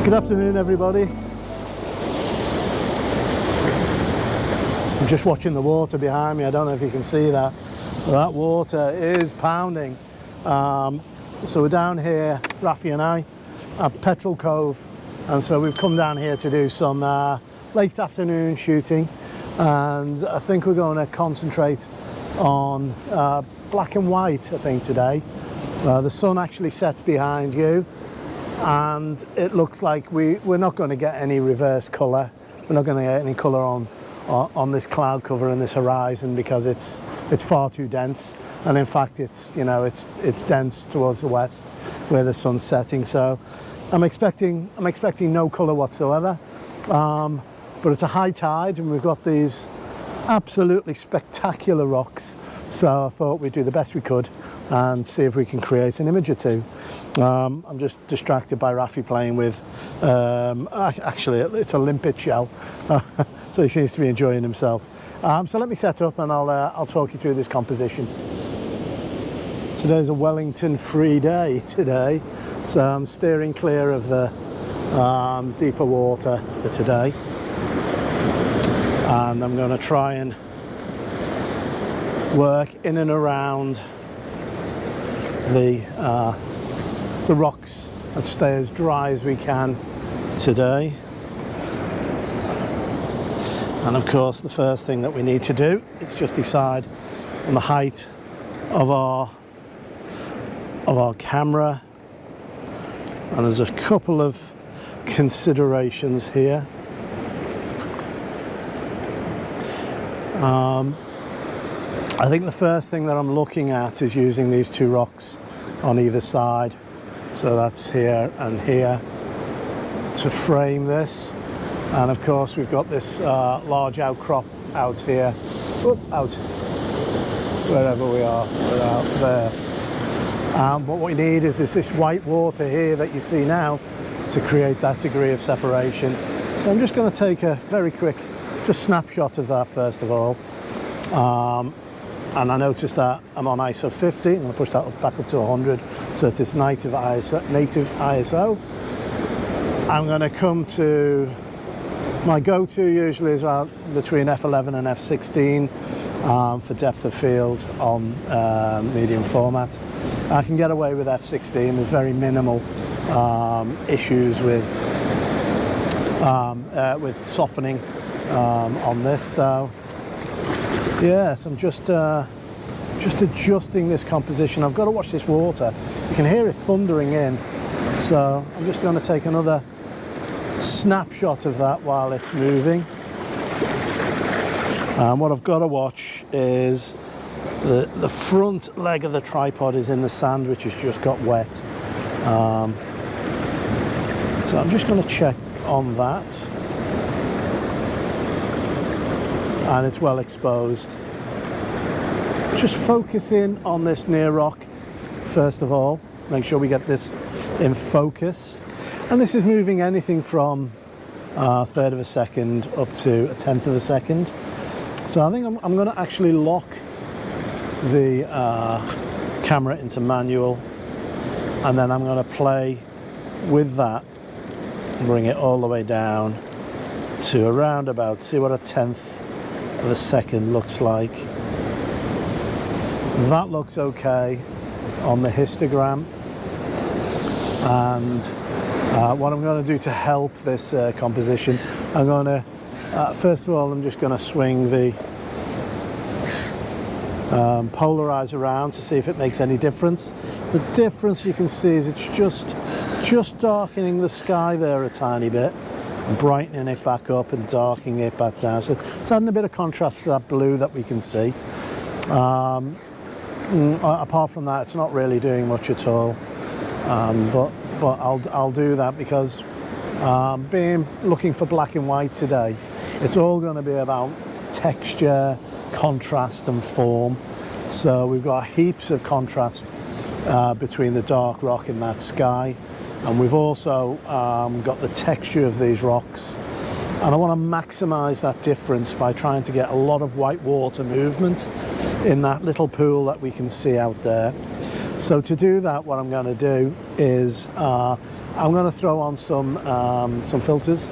Good afternoon, everybody. I'm just watching the water behind me. I don't know if you can see that, but that water is pounding. So we're down here, Rafi and I, at Petrol Cove, and so we've come down here to do some late afternoon shooting, and I think we're going to concentrate on black and white, I think, today. The sun actually sets behind you, and it looks like we're not going to get any reverse colour. We're not going to get any colour on this cloud cover and this horizon because it's far too dense, and in fact it's dense towards the west where the sun's setting. So I'm expecting no colour whatsoever, but it's a high tide and we've got these absolutely spectacular rocks, so I thought we'd do the best we could and see if we can create an image or two. I'm just distracted by Rafi playing with, actually it's a limpet shell, so he seems to be enjoying himself. So let me set up and I'll talk you through this composition. Today's a Wellington free day today, so I'm steering clear of the deeper water for today, and I'm going to try and work in and around the rocks and stay as dry as we can today. And of course the first thing that we need to do is just decide on the height of our camera, and there's a couple of considerations here. I think the first thing that I'm looking at is using these two rocks on either side, so that's here and here, to frame this. And of course we've got this large outcrop out here, out wherever we are, we're out there. But what we need is this white water here that you see now to create that degree of separation. So I'm just going to take a very quick just snapshot of that first of all. And I noticed that I'm on ISO 50. I'm going to push that back up to 100, so it's its native ISO. I'm going to come to my go-to, usually is between f11 and f16 for depth of field on medium format. I can get away with f16. There's very minimal issues with softening on this. So yes, I'm just adjusting this composition. I've got to watch this water. You can hear it thundering in. So I'm just going to take another snapshot of that while it's moving. And what I've got to watch is the front leg of the tripod is in the sand, which has just got wet. So I'm just going to check on that. And it's well exposed. Just focus in on this near rock first of all. Make sure we get this in focus. And this is moving anything from a third of a second up to a tenth of a second. So I think I'm going to actually lock the camera into manual, and then I'm going to play with that and bring it all the way down to around about, see what a tenth of a second looks like. That looks okay on the histogram. And what I'm going to do to help this composition, I'm going to first of all I'm just going to swing the polarize around to see if it makes any difference. The difference you can see is it's just darkening the sky there a tiny bit, brightening it back up and darkening it back down. So it's adding a bit of contrast to that blue that we can see. Apart from that, it's not really doing much at all. But I'll do that because looking for black and white today, it's all going to be about texture, contrast and form. So we've got heaps of contrast between the dark rock and that sky. And we've also got the texture of these rocks, and I want to maximize that difference by trying to get a lot of white water movement in that little pool that we can see out there. So to do that, what I'm going to do is I'm going to throw on some filters.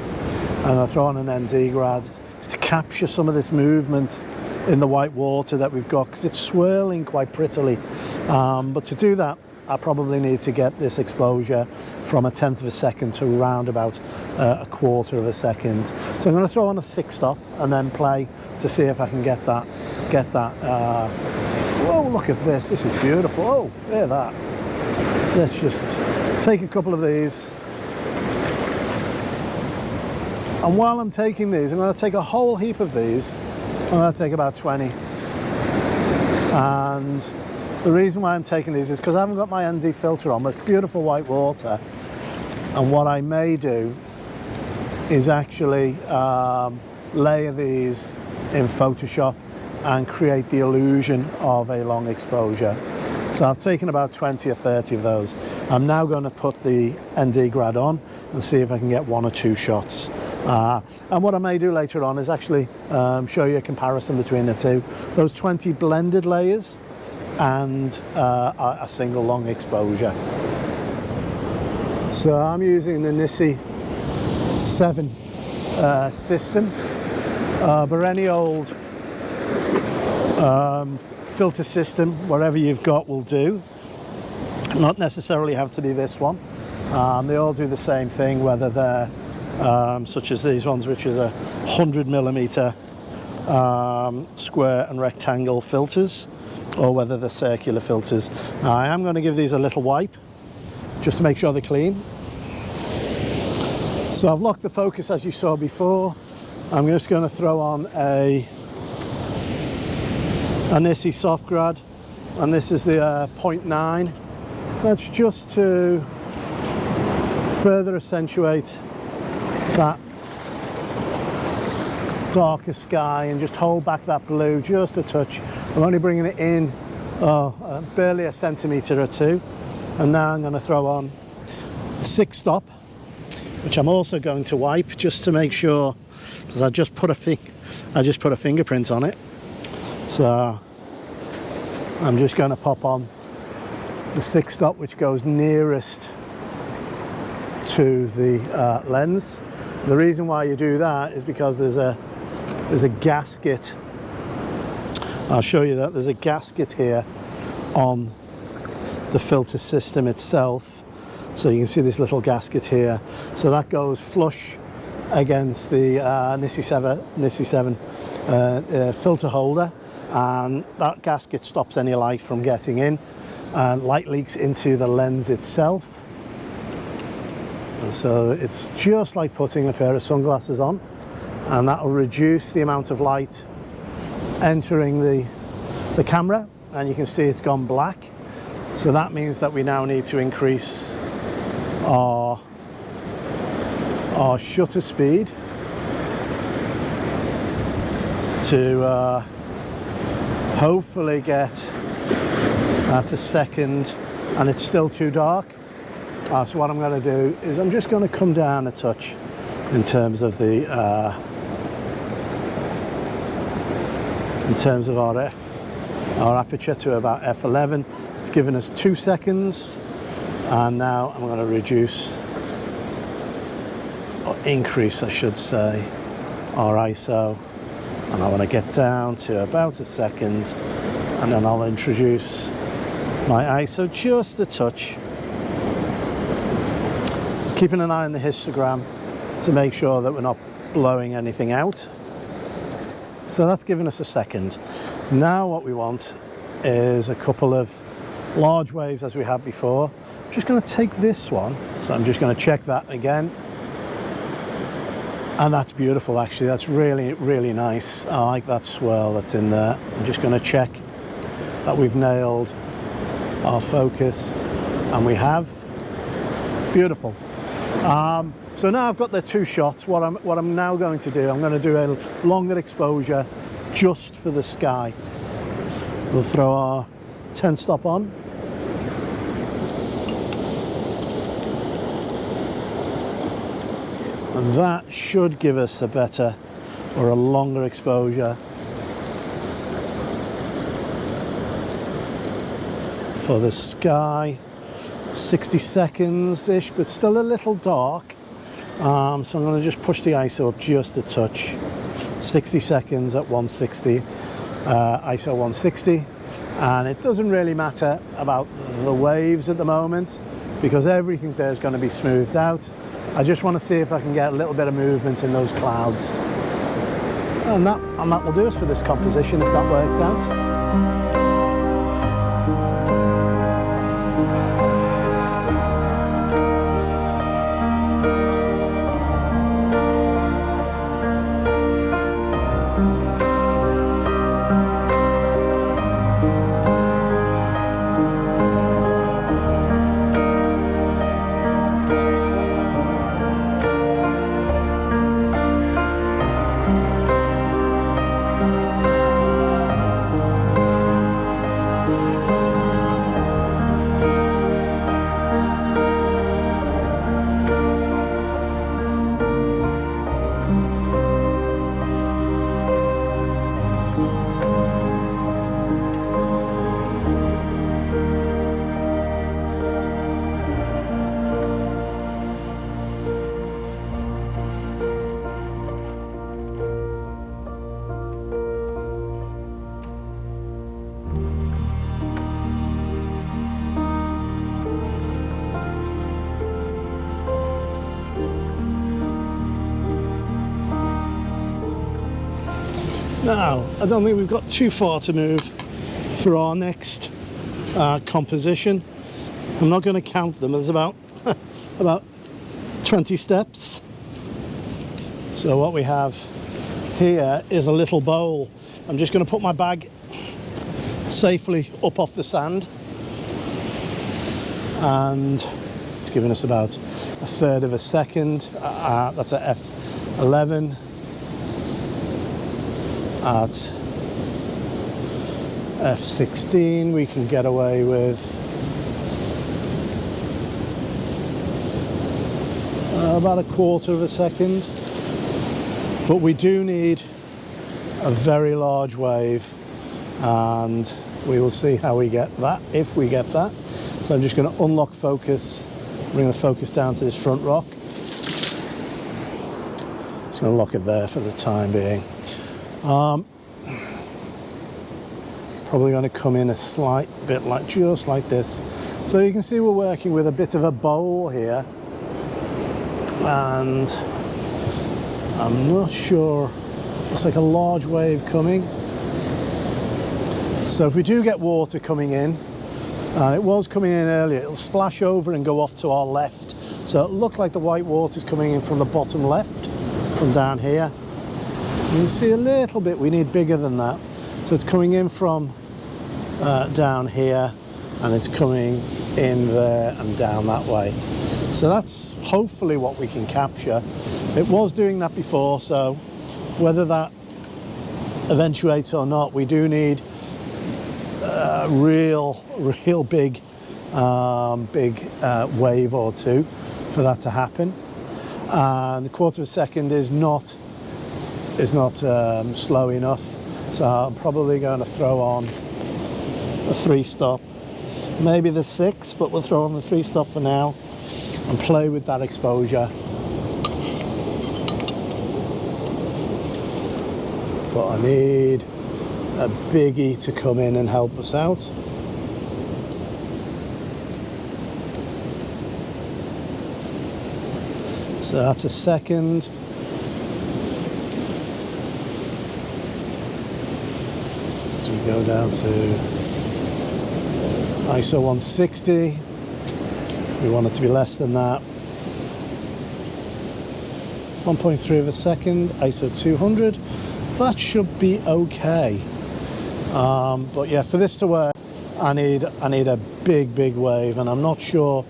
I'm going to throw on an ND grad to capture some of this movement in the white water that we've got, because it's swirling quite prettily. But to do that, I probably need to get this exposure from 1/10 of a second to around about 1/4 of a second. So I'm going to throw on a 6-stop and then play to see if I can get that. Whoa, look at this. This is beautiful. Oh, hear that. Let's just take a couple of these. And while I'm taking these, I'm going to take a whole heap of these. I'm going to take about 20. And the reason why I'm taking these is because I haven't got my ND filter on, but it's beautiful white water. And what I may do is actually layer these in Photoshop and create the illusion of a long exposure. So I've taken about 20 or 30 of those. I'm now going to put the ND grad on and see if I can get 1 or 2 shots. And what I may do later on is actually show you a comparison between the two. Those 20 blended layers and a single long exposure. So I'm using the Nissi 7 system, but any old filter system, whatever you've got will do. Not necessarily have to be this one. They all do the same thing, whether they're such as these ones, which is a 100mm square and rectangle filters, or whether they're circular filters. Now I am going to give these a little wipe just to make sure they're clean. So I've locked the focus as you saw before. I'm just going to throw on a Nissi soft grad, and this is the 0.9. That's just to further accentuate that darker sky and just hold back that blue just a touch. I'm only bringing it in barely a centimetre or two. And now I'm going to throw on a 6-stop, which I'm also going to wipe just to make sure, because I just put a fingerprint on it. So I'm just going to pop on the 6-stop, which goes nearest to the lens. The reason why you do that is because there's a gasket. I'll show you that. There's a gasket here on the filter system itself. So you can see this little gasket here. So that goes flush against the Nissi 7 filter holder, and that gasket stops any light from getting in, and light leaks into the lens itself. So it's just like putting a pair of sunglasses on, and that will reduce the amount of light entering the camera, and you can see it's gone black. So that means that we now need to increase our shutter speed to hopefully get at a second, and it's still too dark. So what I'm going to do is I'm just going to come down a touch in terms of the our aperture to about f11. It's given us 2 seconds, and now I'm going to reduce or increase, I should say, our ISO, and I want to get down to about a second, and then I'll introduce my ISO just a touch. Keeping an eye on the histogram to make sure that we're not blowing anything out. So that's given us a second. Now what we want is a couple of large waves as we had before. I'm just going to take this one, so I'm just going to check that again. And that's beautiful, actually. That's really, really nice. I like that swirl that's in there. I'm just going to check that we've nailed our focus, and we have. Beautiful. So now I've got the 2 shots. What I'm now going to do, I'm going to do a longer exposure just for the sky. We'll throw our 10-stop on. And that should give us a better or a longer exposure for the sky. 60 seconds-ish, but still a little dark. So I'm going to just push the ISO up just a touch. 60 seconds at 160, ISO 160. And it doesn't really matter about the waves at the moment because everything there is going to be smoothed out. I just want to see if I can get a little bit of movement in those clouds. And that will do us for this composition if that works out. Now, I don't think we've got too far to move for our next composition. I'm not going to count them, there's about 20 steps. So what we have here is a little bowl. I'm just going to put my bag safely up off the sand, and it's giving us about a third of a second. That's a F11. At F16 we can get away with about a quarter of a second, but we do need a very large wave, and we will see how we get that, if we get that. So I'm just going to unlock focus, bring the focus down to this front rock. Just going to lock it there for the time being. Probably going to come in a slight bit just like this. So you can see we're working with a bit of a bowl here, and I'm not sure, looks like a large wave coming. So if we do get water coming in, it was coming in earlier, it'll splash over and go off to our left. So it looked like the white water's coming in from the bottom left, from down here. You can see a little bit, we need bigger than that. So it's coming in from down here, and it's coming in there and down that way. So that's hopefully what we can capture. It was doing that before, so whether that eventuates or not, we do need a real big wave or two for that to happen. And the quarter of a second is not slow enough, so I'm probably going to throw on a 3-stop, maybe the 6, but we'll throw on the 3-stop for now and play with that exposure. But I need a biggie to come in and help us out. So that's a second. So we go down to ISO 160. We want it to be less than that. 1.3 of a second, ISO 200. That should be okay. But yeah, for this to work, I need a big wave, and I'm not sure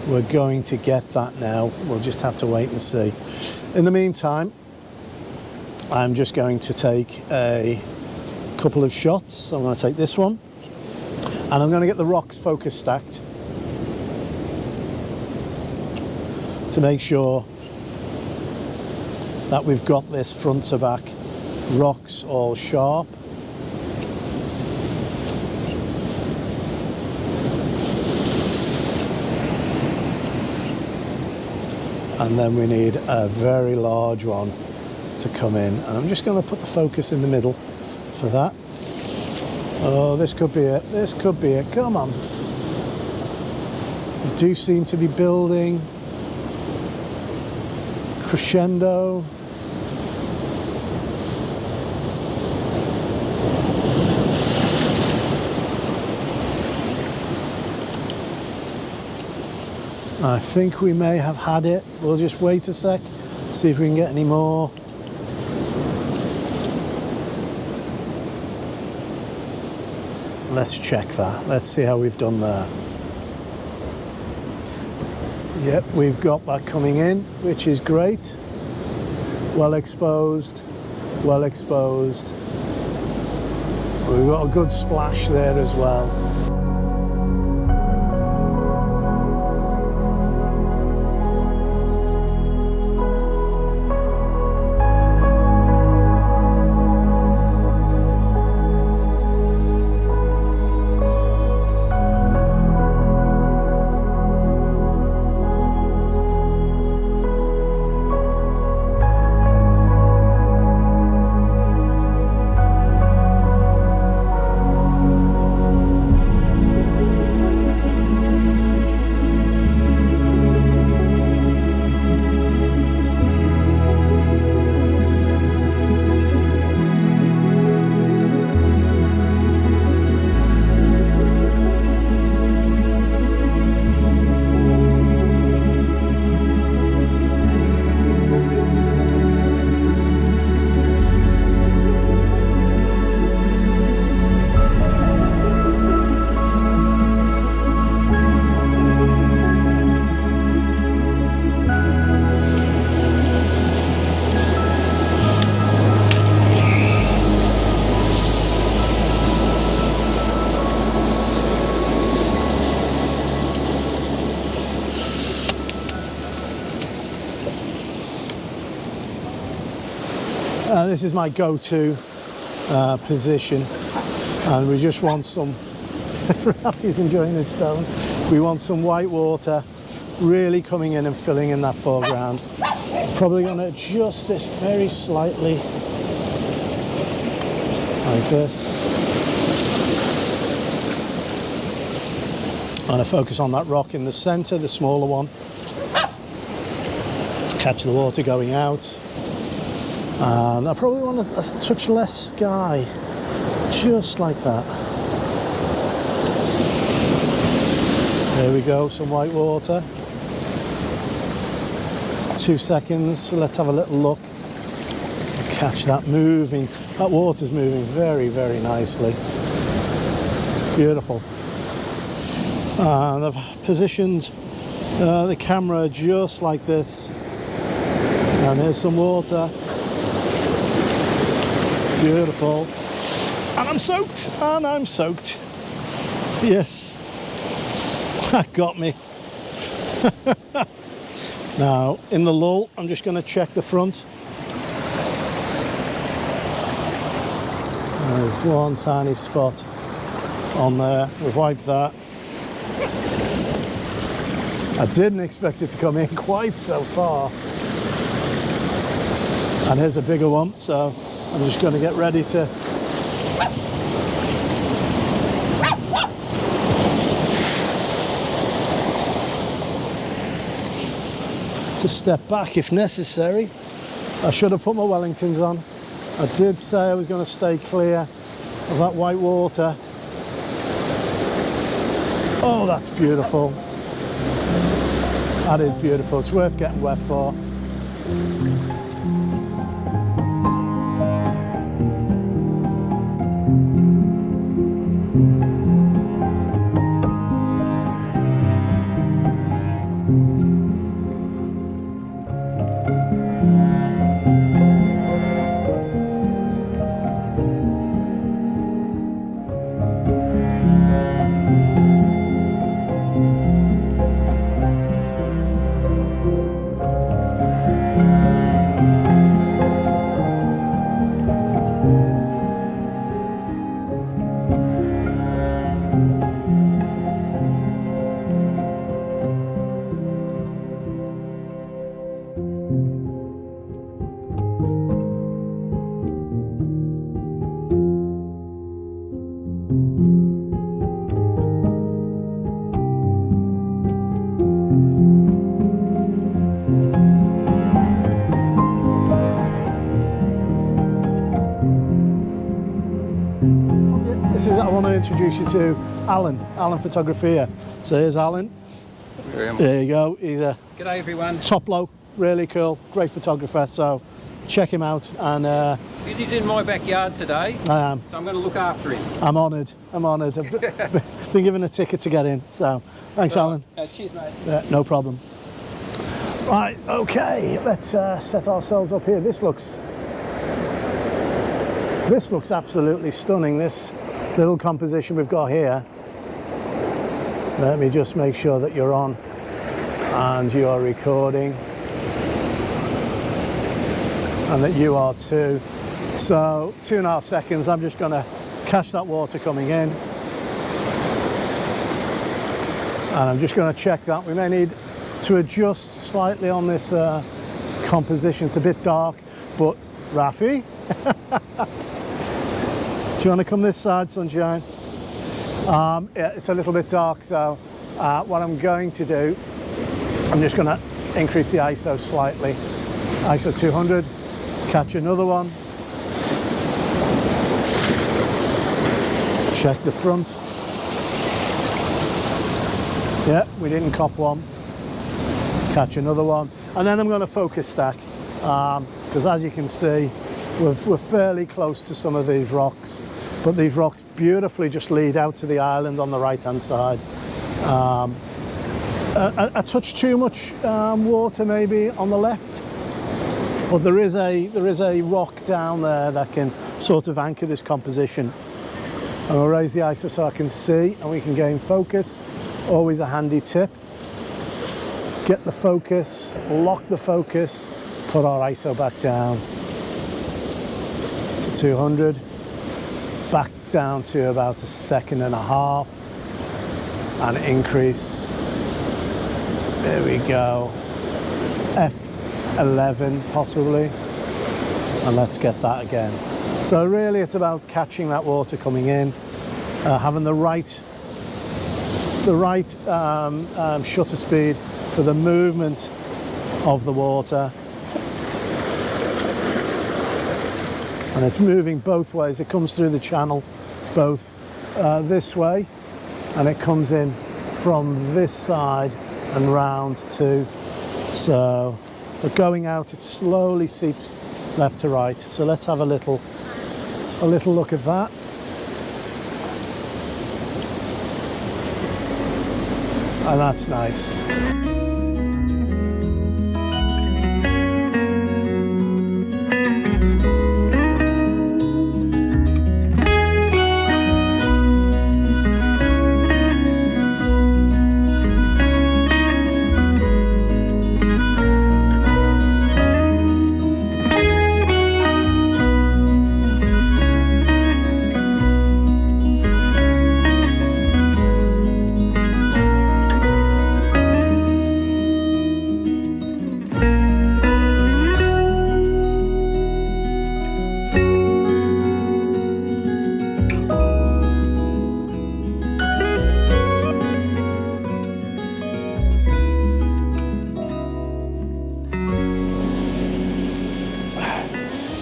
we're going to get that now. We'll just have to wait and see. In the meantime, I'm just going to take a couple of shots. I'm going to take this one, and I'm going to get the rocks focus stacked to make sure that we've got this front to back rocks all sharp. and then we need a very large one to come in. And I'm just going to put the focus in the middle for that. Oh, this could be it. This could be it. Come on. We do seem to be building crescendo. I think we may have had it. We'll just wait a sec, see if we can get any more. Let's check that. Let's see how we've done there. Yep, we've got that coming in, which is great. Well exposed, well exposed. We've got a good splash there as well. This is my go-to position, and we just want some Rafi's enjoying this stone. We want some white water really coming in and filling in that foreground. Probably going to adjust this very slightly like this, and I focus on that rock in the center, the smaller one. Catch the water going out. And I probably want a touch less sky, just like that. There we go, some white water. 2 seconds, let's have a little look. Catch that moving, that water's moving very, very nicely. Beautiful. And I've positioned the camera just like this. And here's some water. Beautiful. And I'm soaked, and I'm soaked. Yes, that got me. Now, in the lull, I'm just going to check the front. There's one tiny spot on there. We've wiped that. I didn't expect it to come in quite so far. And here's a bigger one, so I'm just going to get ready to step back if necessary. I should have put my Wellingtons on. I did say I was going to stay clear of that white water. Oh, that's beautiful. That is beautiful. It's worth getting wet for. This is, I want to introduce you to Alan Photography here. So here's Alan. There you go. He's a G'day everyone. top bloke, really cool, great photographer. So check him out. And He's in my backyard today. I am. So I'm going to look after him. I'm honoured. I've been given a ticket to get in. So thanks, Alan. Cheers, mate. No problem. Right. Okay. Let's set ourselves up here. This looks absolutely stunning. This little composition we've got here. Let me just make sure that you're on and you are recording and that you are too. So 2.5 seconds, I'm just going to catch that water coming in and I'm just going to check that. We may need to adjust slightly on this composition. It's a bit dark, but Rafi, do you want to come this side, sunshine? Yeah, it's a little bit dark, so what I'm going to do, I'm just going to increase the ISO slightly. ISO 200, catch another one. Check the front. Yeah, we didn't cop one. Catch another one. And then I'm going to focus stack, because as you can see, we're fairly close to some of these rocks, but these rocks beautifully just lead out to the island on the right hand side. A touch too much water maybe on the left, but there is a rock down there that can sort of anchor this composition. And we'll raise the ISO so I can see and we can gain focus. Always a handy tip. Get the focus, lock the focus, put our ISO back down to 200, back down to about 1.5 seconds and increase. There we go. F11 possibly, and let's get that again. So really it's about catching that water coming in, having the right shutter speed for the movement of the water. And it's moving both ways. It comes through the channel both this way, and it comes in from this side and round too. So, but going out, it slowly seeps left to right. So let's have a little look at that. And that's nice.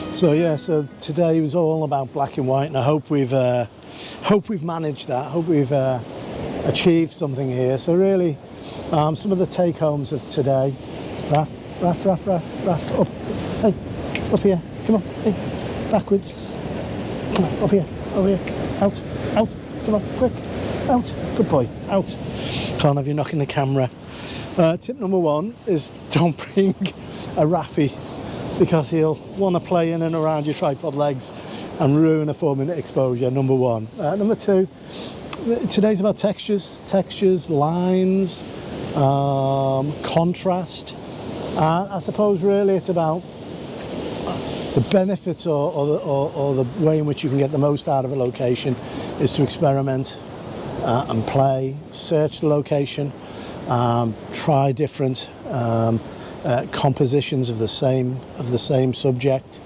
So yeah, so today was all about black and white, and I hope we've managed that. I hope we've achieved something here. So really, some of the take-homes of today. Raf, up. Hey, up here. Come on. Hey, backwards. Come on, up here. Over here. Out. Come on, quick. Out. Good boy. Out. Can't have you knocking the camera. Tip number 1 is don't bring a Rafi, because he'll want to play in and around your tripod legs and ruin a 4-minute exposure, number 1. Number 2, today's about textures, lines, contrast. I suppose really it's about the benefits or the way in which you can get the most out of a location is to experiment and play, search the location, try different compositions of the same subject,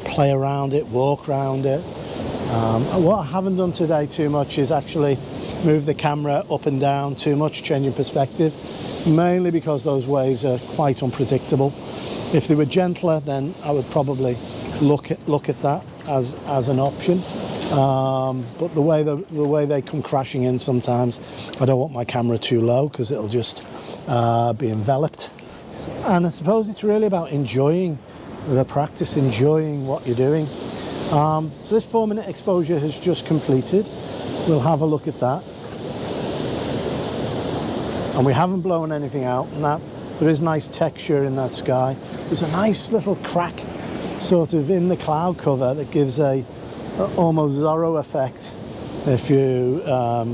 play around it, walk around it. What I haven't done today too much is actually move the camera up and down too much, changing perspective, mainly because those waves are quite unpredictable. If they were gentler, then I would probably look at that as an option. but the way they come crashing in sometimes, I don't want my camera too low because it'll just be enveloped. And I suppose it's really about enjoying the practice, enjoying what you're doing. So this 4-minute exposure has just completed. We'll have a look at that. And we haven't blown anything out, and that there is nice texture in that sky. There's a nice little crack sort of in the cloud cover that gives a almost Zorro effect, if you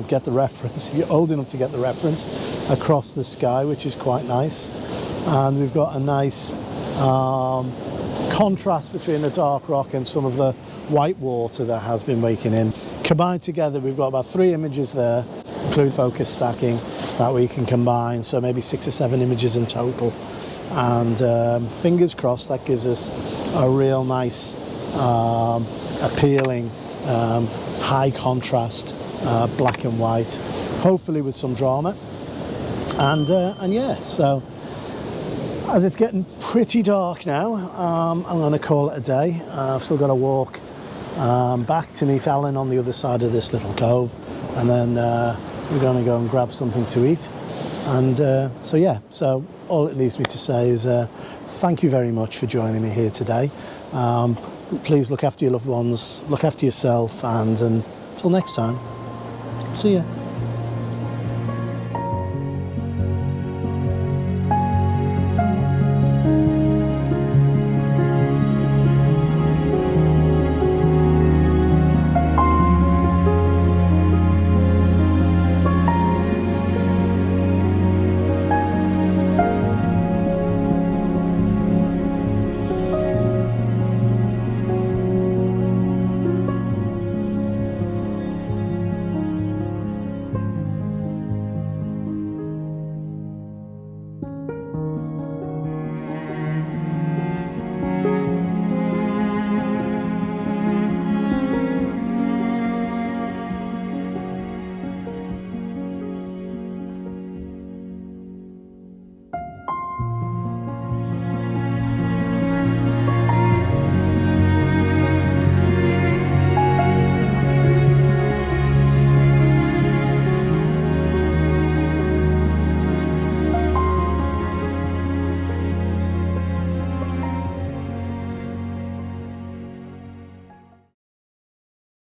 get the reference, if you're old enough to get the reference, across the sky, which is quite nice. And we've got a nice contrast between the dark rock and some of the white water that has been waking in. Combined together, we've got about 3 images there, include focus stacking, that we can combine, so maybe 6 or 7 images in total. And fingers crossed, that gives us a real nice, appealing, high contrast, black and white, hopefully with some drama. And yeah, so as it's getting pretty dark now, I'm going to call it a day. I've still got to walk back to meet Alan on the other side of this little cove, and then we're going to go and grab something to eat. And so yeah, so all it leaves me to say is thank you very much for joining me here today. Please look after your loved ones, look after yourself, and until next time, see ya.